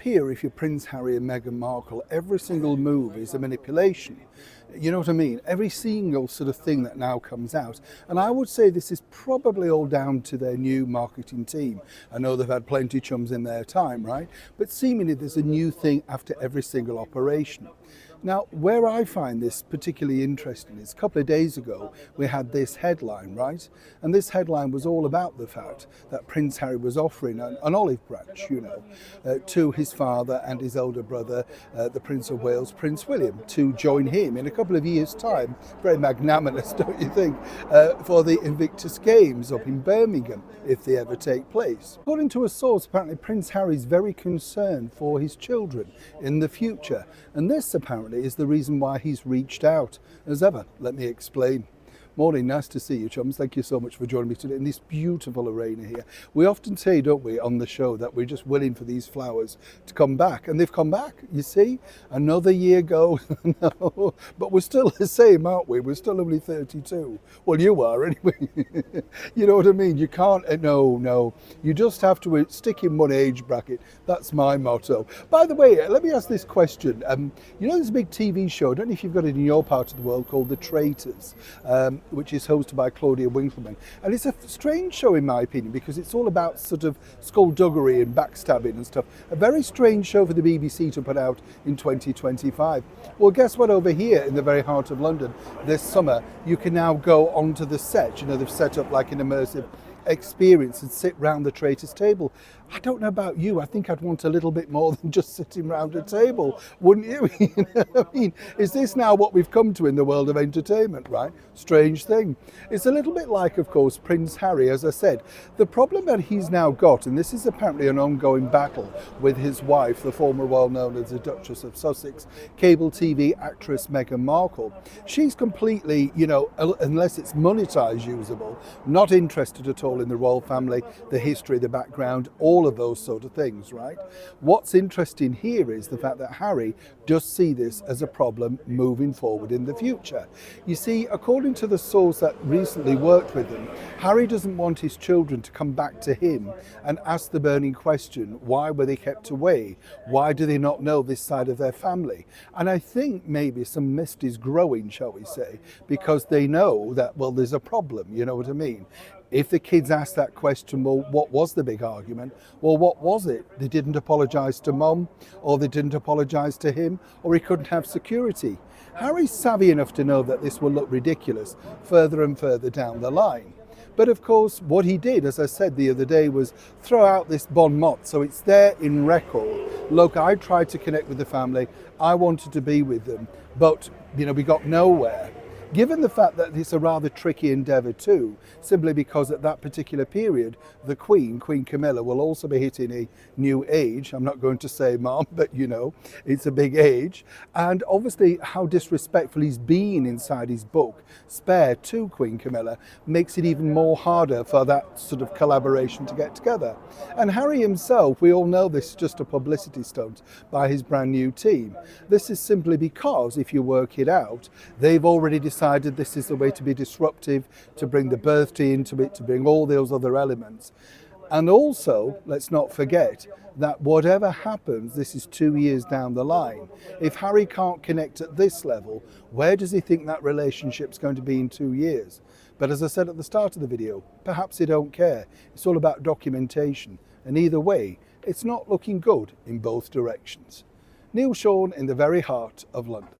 appear, if you're Prince Harry and Meghan Markle, every single move is a manipulation. You know what I mean? Every single sort of thing that now comes out. And I would say this is probably all down to their new marketing team. I know they've had plenty of chums in their time, right? But seemingly there's a new thing after every single operation. Now, where I find this particularly interesting is a couple of days ago, we had this headline, right? And this headline was all about the fact that Prince Harry was offering an olive branch, to his father and his elder brother, the Prince of Wales, Prince William, to join him in a couple of years' time. Very magnanimous, don't you think? For the Invictus Games up in Birmingham, if they ever take place. According to a source, apparently Prince Harry is very concerned for his children in the future. And this apparently is the reason why he's reached out. As ever, let me explain. Morning, nice to see you, chums. Thank you so much for joining me today in this beautiful arena here. We often say, don't we, on the show that we're just willing for these flowers to come back. And they've come back, you see. Another year goes, no, but we're still the same, aren't we? We're still only 32. Well, you are anyway. You know what I mean? You can't, no. You just have to stick in one age bracket. That's my motto. By the way, let me ask this question. You know there's a big TV show, I don't know if you've got it in your part of the world, called The Traitors. Which is hosted by Claudia Winkleman. And it's a strange show in my opinion because it's all about sort of skullduggery and backstabbing and stuff. A very strange show for the BBC to put out in 2025. Well, guess what, over here in the very heart of London this summer, you can now go onto the set. You know, they've set up like an immersive experience and sit round the Traitors table. I don't know about you, I think I'd want a little bit more than just sitting round a table, wouldn't you? I mean, is this now what we've come to in the world of entertainment, right? Strange thing. It's a little bit like, of course, Prince Harry, as I said. The problem that he's now got, and this is apparently an ongoing battle with his wife, the former well-known as the Duchess of Sussex, cable TV actress Meghan Markle. She's completely, unless it's monetized usable, not interested at all in the royal family, the history, the background, all of those sort of things, right? What's interesting here is the fact that Harry does see this as a problem moving forward in the future. You see, according to the source that recently worked with him, Harry doesn't want his children to come back to him and ask the burning question, why were they kept away? Why do they not know this side of their family? And I think maybe some mist is growing, shall we say, because they know that, well, there's a problem, you know what I mean? If the kids ask that question, well, what was the big argument? Well, what was it? They didn't apologise to mum, or they didn't apologise to him, or he couldn't have security. Harry's savvy enough to know that this will look ridiculous further and further down the line. But of course, what he did, as I said the other day, was throw out this bon mot. So it's there in record. Look, I tried to connect with the family. I wanted to be with them, but, we got nowhere. Given the fact that it's a rather tricky endeavour too, simply because at that particular period, the Queen Camilla, will also be hitting a new age. I'm not going to say mom, but it's a big age. And obviously how disrespectful he's been inside his book, Spare, to Queen Camilla, makes it even more harder for that sort of collaboration to get together. And Harry himself, we all know this is just a publicity stunt by his brand new team. This is simply because, if you work it out, they've already decided this is the way to be disruptive, to bring the birthday into it, to bring all those other elements. And also, let's not forget that whatever happens, this is 2 years down the line. If Harry can't connect at this level, where does he think that relationship's going to be in 2 years? But as I said at the start of the video, perhaps they don't care. It's all about documentation. And either way, it's not looking good in both directions. Neil Sean in the very heart of London.